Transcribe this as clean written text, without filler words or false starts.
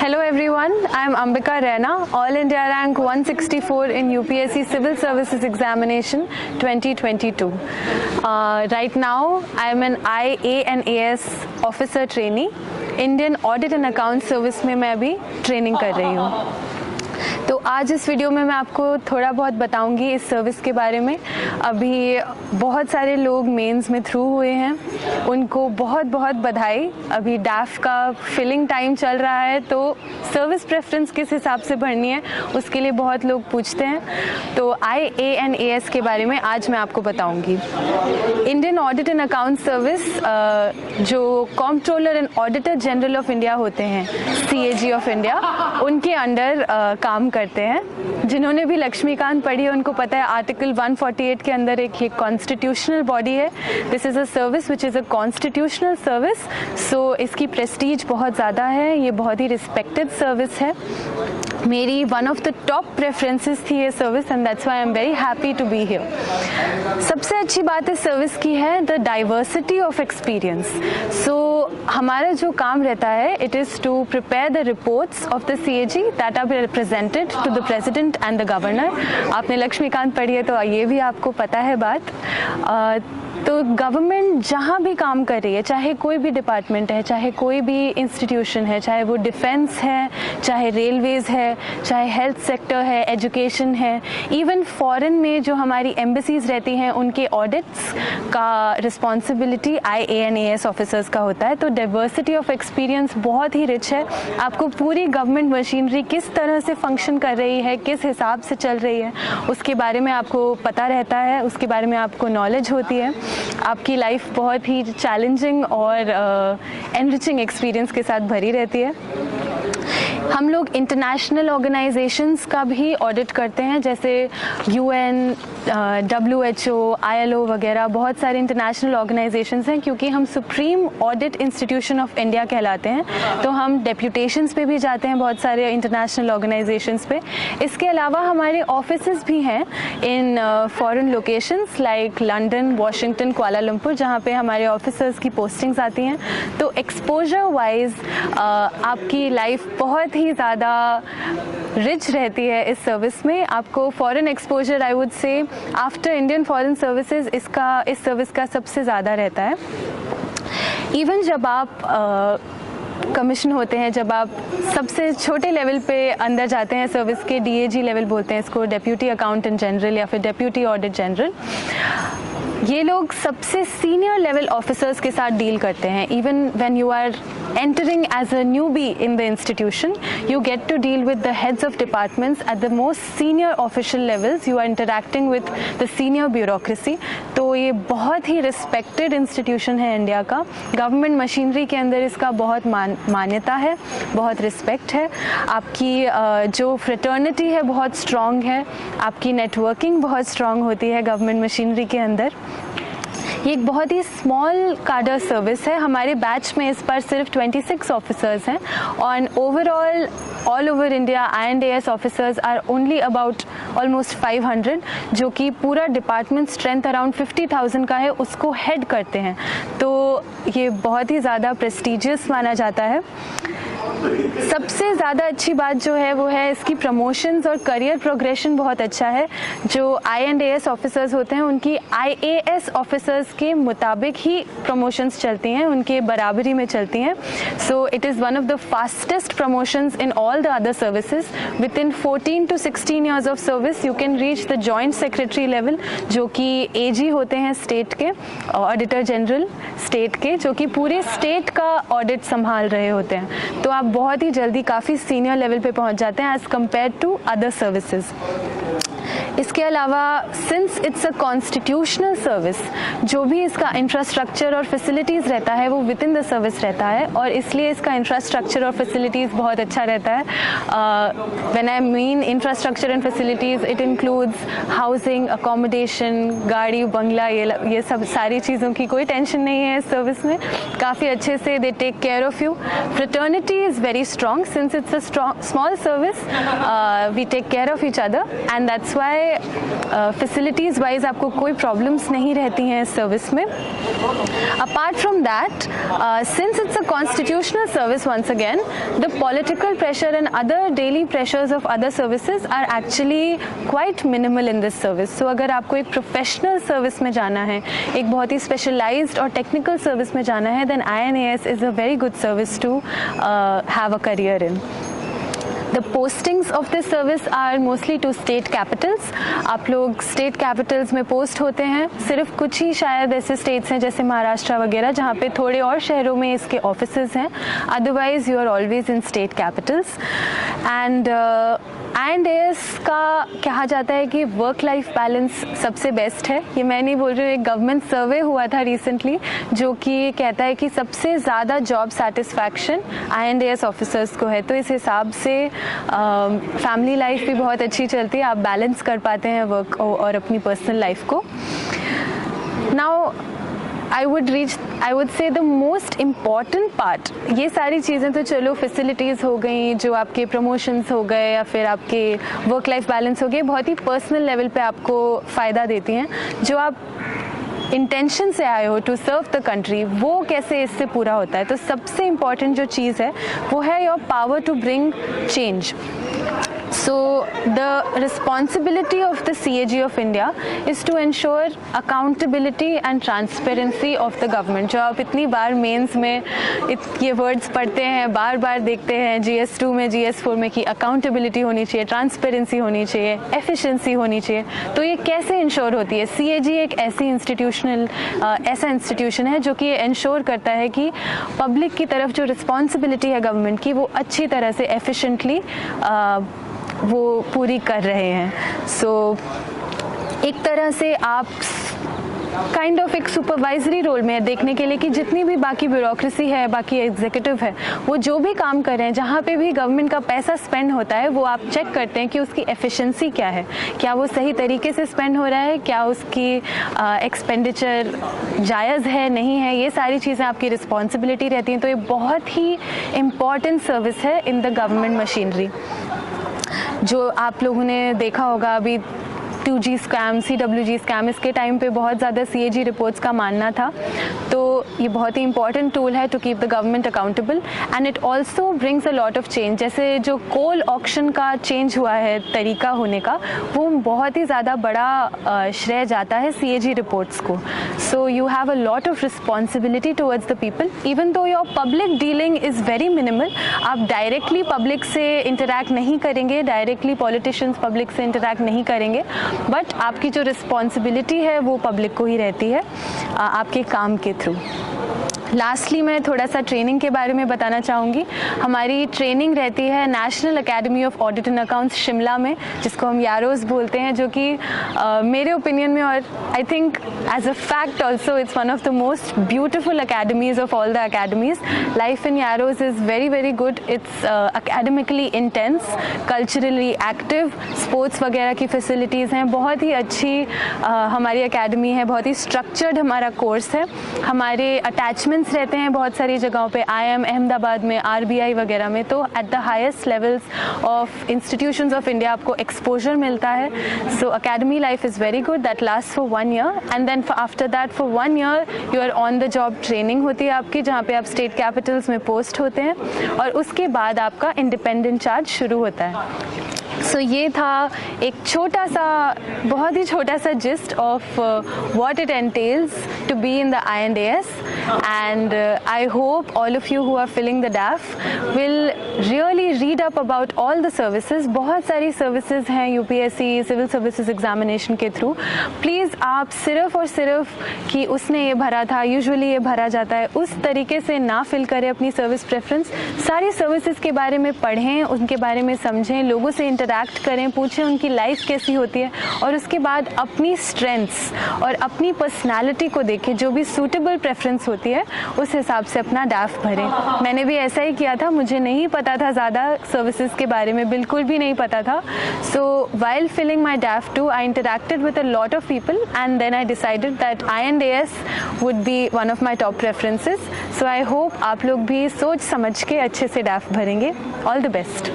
Hello everyone, I am Ambika Raina, All India rank 164 in UPSC Civil Services Examination 2022. Right now I am an IAS officer trainee. Indian Audit and Account Service में मैं अभी training कर रही हूँ। तो आज इस video में मैं आपको थोड़ा बहुत बताऊंगी इस सर्विस के बारे में। अभी बहुत सारे लोग मेंस में थ्रू हुए हैं, उनको बहुत बहुत बधाई। अभी डैफ का फिलिंग टाइम चल रहा है, तो सर्विस प्रेफरेंस किस हिसाब से भरनी है उसके लिए बहुत लोग पूछते हैं। तो IAS के बारे में आज मैं आपको बताऊंगी। Indian audit and account service जो comptroller and auditor general of India होते हैं, CAG ऑफ इंडिया, उनके अंडर काम करते हैं। जिन्होंने भी लक्ष्मीकांत पढ़ी है उनको पता है आर्टिकल 148 के अंदर एक ये कॉन्स्टिट्यूशनल बॉडी है। This is a service which is a constitutional service, so इसकी प्रेस्टीज बहुत ज़्यादा है, ये बहुत ही रिस्पेक्टेड सर्विस है। मेरी one of the top preferences थी ये service and that's why I am very happy to be here. सबसे अच्छी बात इस सर्विस की है the diversity of experience. So हमारा जो काम रहता है, it is to prepare the reports of the CAG that are presented to the president and the governor. आपने लक्ष्मीकांत पढ़ी है तो ये भी आपको पता है बात। तो गवर्नमेंट जहाँ भी काम कर रही है, चाहे कोई भी डिपार्टमेंट है, चाहे कोई भी इंस्टीट्यूशन है, चाहे वो डिफेंस है, चाहे रेलवेज़ है, चाहे हेल्थ सेक्टर है, एजुकेशन है, इवन फॉरेन में जो हमारी एम्बेसीज रहती हैं उनके ऑडिट्स का रिस्पॉन्सिबिलिटी IAS ऑफिसर्स का होता है। तो डाइवर्सिटी ऑफ एक्सपीरियंस बहुत ही रिच है। आपको पूरी गवर्नमेंट मशीनरी किस तरह से फंक्शन कर रही है, किस हिसाब से चल रही है, उसके बारे में आपको पता रहता है, उसके बारे में आपको नॉलेज होती है। आपकी लाइफ बहुत ही चैलेंजिंग और एनरिचिंग एक्सपीरियंस के साथ भरी रहती है। हम लोग इंटरनेशनल ऑर्गेनाइजेशंस का भी ऑडिट करते हैं, जैसे UN, WHO, ILO वगैरह बहुत सारे इंटरनेशनल ऑर्गेनाइजेशंस हैं। क्योंकि हम supreme audit institution of India कहलाते हैं, तो हम डेप्यूटेशंस पे भी जाते हैं बहुत सारे इंटरनेशनल ऑर्गेनाइजेशंस पे। इसके अलावा हमारे ऑफिसेस भी हैं in foreign locations like London, Washington, Kuala Lumpur, जहाँ पे हमारे ऑफिसर्स की पोस्टिंग्स आती हैं। तो एक्सपोजर वाइज आपकी लाइफ बहुत ही ज़्यादा रिच रहती है इस सर्विस में। आपको foreign exposure I would say after Indian foreign services इस सर्विस का सबसे ज़्यादा रहता है। इवन जब आप कमीशन होते हैं, जब आप सबसे छोटे लेवल पे अंदर जाते हैं सर्विस के, DAG लेवल बोलते हैं इसको, डेप्यूटी अकाउंटेंट जनरल या फिर डेप्यूटी ऑडिट जनरल, ये लोग सबसे सीनियर लेवल ऑफिसर्स के साथ डील करते हैं। Even when you are entering as a newbie in the institution, you get to deal with the heads of departments at the most senior official levels. You are interacting with the senior bureaucracy. तो ये बहुत ही respected institution है India का। Government machinery के अंदर इसका बहुत मान्यता है, बहुत रिस्पेक्ट है। आपकी जो फ्रेटर्निटी है बहुत स्ट्रॉन्ग है, आपकी नेटवर्किंग बहुत स्ट्रॉन्ग होती है गवर्नमेंट मशीनरी के अंदर। ये एक बहुत ही स्मॉल काडर सर्विस है। हमारे बैच में इस बार सिर्फ 26 ऑफिसर्स हैं और overall all over India IAS officers are only about almost 500, जो कि पूरा डिपार्टमेंट स्ट्रेंथ अराउंड 50,000 का है, उसको हेड करते हैं। तो ये बहुत ही ज़्यादा प्रेस्टिजियस माना जाता है। सबसे ज़्यादा अच्छी बात जो है वो है इसकी प्रमोशंस और करियर प्रोग्रेशन बहुत अच्छा है। जो IAS ऑफिसर्स होते हैं उनकी IAS ऑफिसर्स के मुताबिक ही प्रमोशंस चलती हैं, उनके बराबरी में चलती हैं। So it is one of the fastest promotions in all the other services. With in 14 to 16 years of service you can reach the joint secretary level, जो कि AG होते हैं स्टेट के, ऑडिटर जनरल स्टेट के, जो कि पूरे state का ऑडिट संभाल रहे होते हैं। तो आप बहुत ही जल्दी काफ़ी सीनियर लेवल पे पहुंच जाते हैं as compare to other services. इसके अलावा since it's a constitutional service, जो भी इसका इंफ्रास्ट्रक्चर और फैसिलिटीज़ रहता है वो विद इन द सर्विस रहता है, और इसलिए इसका इंफ्रास्ट्रक्चर और फैसिलिटीज़ बहुत अच्छा रहता है। When I mean infrastructure and facilities, it includes housing, accommodation, गाड़ी, बंगला, ये सब सारी चीज़ों की कोई टेंशन नहीं है इस सर्विस में। काफ़ी अच्छे से they take care of you. Fraternity is very strong since it's a small service, we take care of each other and that's that's why facilities wise आपको कोई प्रॉब्लम्स नहीं रहती हैं इस सर्विस में. Apart from that, since it's a constitutional service, once again the political pressure and other daily pressures of other services are actually quite minimal in this service. So अगर आपको एक प्रोफेशनल सर्विस में जाना है, एक बहुत ही स्पेशलाइज्ड और टेक्निकल सर्विस में जाना है, then INAS is a very good service to have a career in. The postings of this service are mostly to state capitals. आप लोग state capitals में पोस्ट होते हैं. सिर्फ कुछ ही शायद ऐसे states हैं जैसे महाराष्ट्र वगैरह जहाँ पे थोड़े और शहरों में इसके offices हैं. Otherwise you are always in state capitals. And INAS का कहा जाता है कि वर्क लाइफ बैलेंस सबसे बेस्ट है. ये मैं नहीं बोल रही हूँ, एक गवर्नमेंट सर्वे हुआ था रिसेंटली जो कि कहता है कि सबसे ज़्यादा जॉब सेटिस्फैक्शन INAS ऑफिसर्स को है. तो इस हिसाब से फैमिली लाइफ भी बहुत अच्छी चलती है, आप बैलेंस कर पाते हैं वर्क और अपनी पर्सनल लाइफ को. Now I would say the most important part, ये सारी चीज़ें तो चलो फैसिलिटीज़ हो गई, जो आपके प्रमोशंस हो गए या फिर आपके वर्क लाइफ बैलेंस हो गए, बहुत ही पर्सनल लेवल पे आपको फ़ायदा देती हैं. जो आप इंटेंशन से आए हो टू सर्व द कंट्री, वो कैसे इससे पूरा होता है. तो सबसे इम्पॉर्टेंट जो चीज़ है वो है your power to bring change. So the responsibility of the CAG of India is to ensure accountability and transparency of the government. जो आप इतनी बार मेंस में ये वर्ड्स पढ़ते हैं, बार बार देखते हैं GS2 में, GS4 में कि अकाउंटेबिलिटी होनी चाहिए, ट्रांसपेरेंसी होनी चाहिए, एफिशिएंसी होनी चाहिए. तो ये कैसे इंश्योर होती है? CAG एक ऐसा इंस्टीट्यूशन है जो कि ये इंश्योर करता है कि पब्लिक की तरफ जो रिस्पॉन्सिबिलिटी है गवर्नमेंट की, वो अच्छी तरह से एफिशिएंटली वो पूरी कर रहे हैं. सो एक तरह से आप काइंड ऑफ एक सुपरवाइजरी रोल में है, देखने के लिए कि जितनी भी बाकी ब्यूरोक्रेसी है, बाकी एग्जीक्यूटिव है, वो जो भी काम कर रहे हैं, जहाँ पे भी गवर्नमेंट का पैसा स्पेंड होता है, वो आप चेक करते हैं कि उसकी एफिशिएंसी क्या है, क्या वो सही तरीके से स्पेंड हो रहा है, क्या उसकी एक्सपेंडिचर जायज़ है, नहीं है. ये सारी चीज़ें आपकी रिस्पॉन्सिबिलिटी रहती हैं. तो ये बहुत ही इम्पॉर्टेंट सर्विस है इन द गवर्नमेंट मशीनरी. जो आप लोगों ने देखा होगा अभी 2G स्कैम, CWG स्कैम, इसके टाइम पे बहुत ज़्यादा CAG रिपोर्ट्स का मानना था. तो ये बहुत ही इंपॉर्टेंट टूल है to keep the government accountable and it also brings a lot of change. जैसे जो कोल ऑक्शन का चेंज हुआ है तरीका होने का, वो बहुत ही ज़्यादा बड़ा श्रेय जाता है CAG रिपोर्ट्स को. So you have a lot of responsibility towards the people, even though your public dealing is very minimal. आप डायरेक्टली पब्लिक से इंटरैक्ट नहीं करेंगे, डायरेक्टली पॉलिटिशियंस पब्लिक से इंटरैक्ट नहीं करेंगे, बट आपकी जो रिस्पॉन्सिबिलिटी है वो पब्लिक को ही रहती है आपके काम के थ्रू. लास्टली मैं थोड़ा सा ट्रेनिंग के बारे में बताना चाहूँगी. हमारी ट्रेनिंग रहती है national academy of audit and accounts Shimla में, जिसको हम यारोस बोलते हैं, जो कि मेरे ओपिनियन में और I think as a fact also it's one of the most beautiful academies of all the academies. Life in Yarrows is very very good. It's academically intense, culturally active, sports वगैरह की facilities हैं, बहुत ही अच्छी हमारी academy है, बहुत ही structured हमारा course है. हमारे अटैचमेंट रहते हैं बहुत सारी जगहों पे, IIM अहमदाबाद में, RBI वगैरह में. तो at the highest levels of institutions of India आपको एक्सपोजर मिलता है. So academy life is very good. That last for 1 year and then after that for 1 year you are on the job training होती है आपकी, जहाँ पे आप state Capitals में पोस्ट होते हैं और उसके बाद आपका इंडिपेंडेंट चार्ज शुरू होता है. सो ये था एक छोटा सा, बहुत ही छोटा सा gist of what it entails to be in the INAS. And I hope all of you who are filling the DAF will really read up about all the services. बहुत सारी services हैं UPSC सिविल सर्विसेज एग्जामिनेशन के through. Please आप सिर्फ और सिर्फ कि उसने ये भरा था, यूजुअली ये भरा जाता है, उस तरीके से ना फिल करें अपनी सर्विस प्रेफरेंस. सारी सर्विसेज के बारे में पढ़ें, उनके बारे में समझें, लोगों से इंटरैक्ट करें, पूछें उनकी लाइफ कैसी होती है, और उसके बाद अपनी स्ट्रेंथ्स और अपनी पर्सनालिटी को देखें. जो भी सूटेबल प्रेफरेंस होती है उस हिसाब से अपना DAF भरें. मैंने भी ऐसा ही किया था. मुझे नहीं पता था ज़्यादा सर्विसेज के बारे में, बिल्कुल भी नहीं पता था. सो while filling my DAF too, I interacted with a lot of people and then I decided that INAS would be one of my top preferences. So I hope आप लोग भी सोच समझ के अच्छे से DAF भरेंगे. All the best.